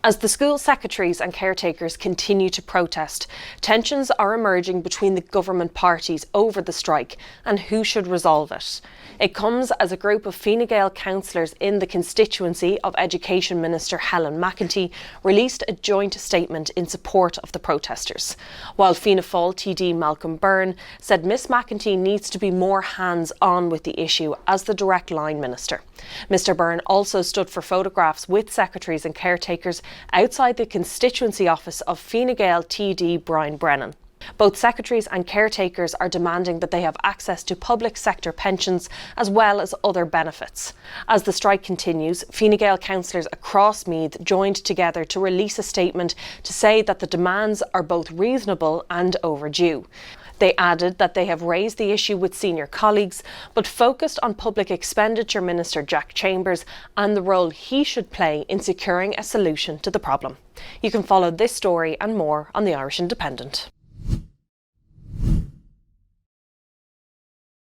As the school secretaries and caretakers continue to protest, tensions are emerging between the government parties over the strike and who should resolve it. It comes as a group of Fine Gael councillors in the constituency of Education Minister Helen McEntee released a joint statement in support of the protesters, while Fianna Fáil TD Malcolm Byrne said Miss McEntee needs to be more hands-on with the issue as the direct line minister. Mr Byrne also stood for photographs with secretaries and caretakers outside the constituency office of Fine Gael TD Brian Brennan. Both secretaries and caretakers are demanding that they have access to public sector pensions as well as other benefits. As the strike continues, Fine Gael councillors across Meath joined together to release a statement to say that the demands are both reasonable and overdue. They added that they have raised the issue with senior colleagues, but focused on Public Expenditure Minister Jack Chambers and the role he should play in securing a solution to the problem. You can follow this story and more on the Irish Independent.